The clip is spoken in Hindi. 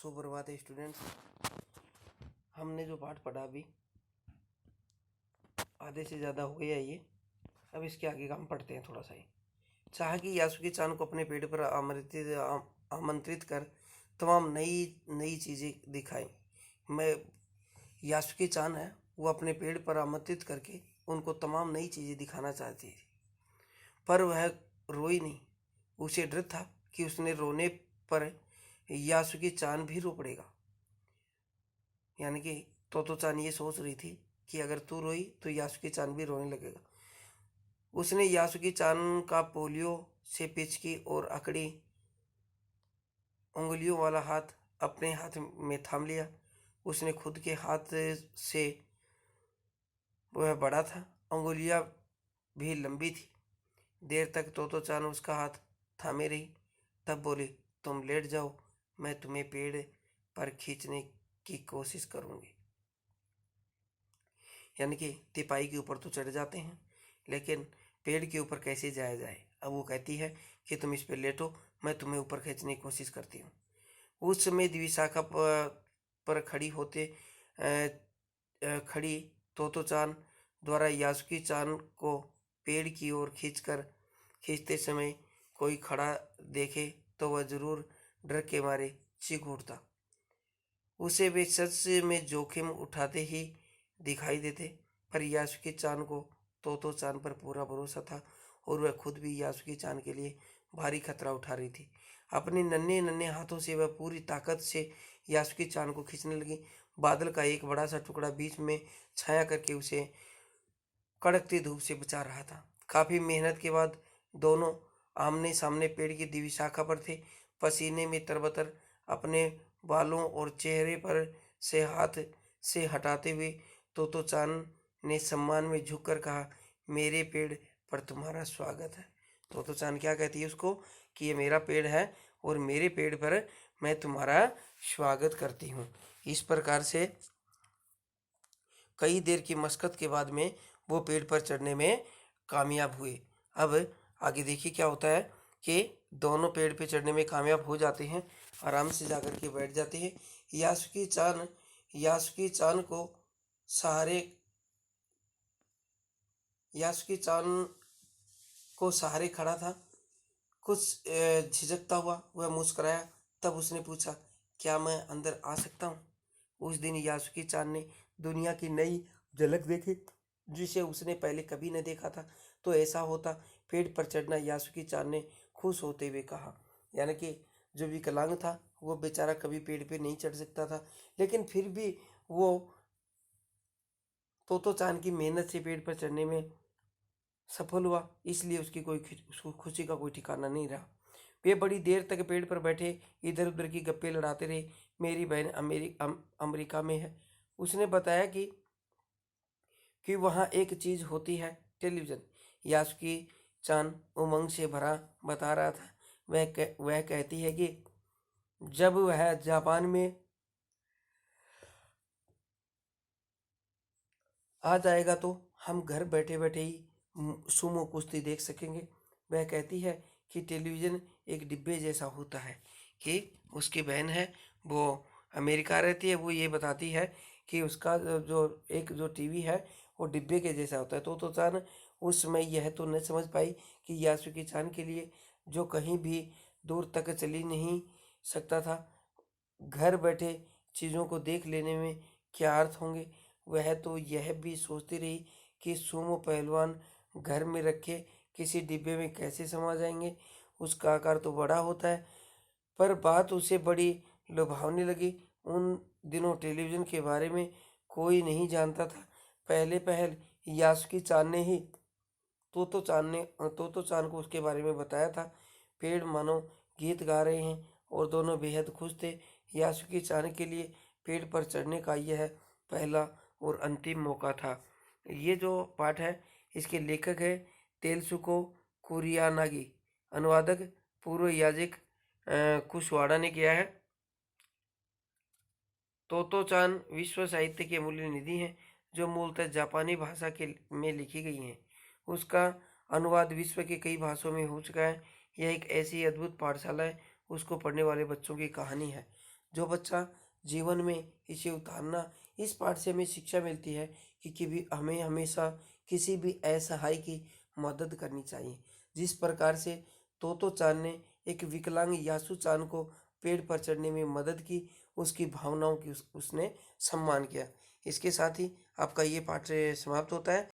सुप्रभात स्टूडेंट्स। हमने जो पाठ पढ़ा अभी आधे से ज़्यादा हो गया ये। अब इसके आगे का हम पढ़ते हैं थोड़ा सा ही। चाहा कि यासुकी चान को अपने पेड़ पर आमंत्रित कर तमाम नई नई चीज़ें दिखाए। मैं यासुकी चान है वो अपने पेड़ पर आमंत्रित करके उनको तमाम नई चीज़ें दिखाना चाहती थी, पर वह रोई नहीं। उसे डर था कि उसने रोने पर यासुकी चान भी रो पड़ेगा। यानी कि तोतो चान ये सोच रही थी कि अगर तू रोई तो यासुकी चान भी रोने लगेगा। उसने यासुकी चान का पोलियो से पिचकी और अकड़ी उंगलियों वाला हाथ अपने हाथ में थाम लिया। उसने खुद के हाथ से वह बड़ा था, उंगलियां भी लंबी थी। देर तक तोतो चान उसका हाथ थामे रही, तब बोली, तुम लेट जाओ, मैं तुम्हें पेड़ पर खींचने की कोशिश करूंगी। यानी कि तिपाई के ऊपर तो चढ़ जाते हैं, लेकिन पेड़ के ऊपर कैसे जाया जाए। अब वो कहती है कि तुम इस पर लेटो, मैं तुम्हें ऊपर खींचने की कोशिश करती हूँ। उस समय द्विशाखा पर खड़ी तोतो चान द्वारा यासुकी चान को पेड़ की ओर खींचते समय कोई खड़ा देखे तो वह जरूर डर के मारे चीख उठता। उसे वे सच में जोखिम उठाते ही दिखाई देते, पर यासुकी चान को तोतो चान पर पूरा भरोसा था और वह खुद भी यासुकी चान के लिए भारी खतरा उठा रही थी। अपने नन्हे नन्हे हाथों से वह पूरी ताकत से यासुकी चान को खींचने लगी। बादल का एक बड़ा सा टुकड़ा बीच में छाया करके उसे कड़कती धूप से बचा रहा था। काफी मेहनत के बाद दोनों आमने सामने पेड़ की दिव्य शाखा पर थे। पसीने में तरबतर अपने बालों और चेहरे पर से हाथ से हटाते हुए तोतो चान ने सम्मान में झुककर कहा, मेरे पेड़ पर तुम्हारा स्वागत है। तोतो चान क्या कहती है उसको कि ये मेरा पेड़ है और मेरे पेड़ पर मैं तुम्हारा स्वागत करती हूँ। इस प्रकार से कई देर की मशक्कत के बाद में वो पेड़ पर चढ़ने में कामयाब हुए। अब आगे देखिए क्या होता है कि दोनों पेड़ पे चढ़ने में कामयाब हो जाते हैं, आराम से जाकर के बैठ जाते हैं। यासुकी चान को सहारे यासुकी चान को सहारे खड़ा था। कुछ झिझकता हुआ वह मुस्कुराया। तब उसने पूछा, क्या मैं अंदर आ सकता हूँ? उस दिन यासुकी चान ने दुनिया की नई झलक देखी जिसे उसने पहले कभी न देखा था। तो ऐसा होता पेड़ पर चढ़ना, यासुकी चान ने खुश होते हुए कहा। यानी कि जो विकलांग था वो बेचारा कभी पेड़ पे नहीं चढ़ सकता था, लेकिन फिर भी वो तोतो चान की मेहनत से पेड़ पर चढ़ने में सफल हुआ, इसलिए उसकी खुशी का कोई ठिकाना नहीं रहा। वे बड़ी देर तक पेड़ पर बैठे इधर उधर की गप्पे लड़ाते रहे। मेरी बहन अमेरिका में है। उसने बताया कि वहाँ एक चीज होती है, टेलीविजन। यासुकी चान उमंग से भरा बता रहा था। वह कहती है कि जब वह जापान में आ जाएगा तो हम घर बैठे बैठे ही सुमो कुश्ती देख सकेंगे। वह कहती है कि टेलीविज़न एक डिब्बे जैसा होता है। कि उसकी बहन है वो अमेरिका रहती है, वो ये बताती है कि उसका जो टीवी है वो डिब्बे के जैसा होता है। तो चान उस समय यह तो न समझ पाई कि यासुकी चान के लिए जो कहीं भी दूर तक चली नहीं सकता था, घर बैठे चीज़ों को देख लेने में क्या अर्थ होंगे। वह तो यह भी सोचती रही कि सुमो पहलवान घर में रखे किसी डिब्बे में कैसे समा जाएंगे। उसका आकार तो बड़ा होता है, पर बात उसे बड़ी लुभावने लगी। उन दिनों टेलीविज़न के बारे में कोई नहीं जानता था। पहले पहल यासुकी चान ने ही तोतो चान को उसके बारे में बताया था। पेड़ मानो गीत गा रहे हैं और दोनों बेहद खुश थे। यासुकी चान के लिए पेड़ पर चढ़ने का यह पहला और अंतिम मौका था। ये जो पाठ है इसके लेखक है तेलसुको कुरियानागी, अनुवादक पूर्व याजिक कुशवाड़ा ने किया है। तोतो चान विश्व साहित्य की अमूल्य निधि हैं जो मूलतः जापानी भाषा के में लिखी गई हैं। उसका अनुवाद विश्व के कई भाषाओं में हो चुका है। यह एक ऐसी अद्भुत पाठशाला है, उसको पढ़ने वाले बच्चों की कहानी है। जो बच्चा जीवन में इसे उतारना, इस पाठ से हमें शिक्षा मिलती है कि हमें हमेशा किसी भी असहाय की मदद करनी चाहिए। जिस प्रकार से तोतो चान ने एक विकलांग यासु चान को पेड़ पर चढ़ने में मदद की, उसकी भावनाओं की उसने सम्मान किया। इसके साथ ही आपका ये पाठ समाप्त होता है।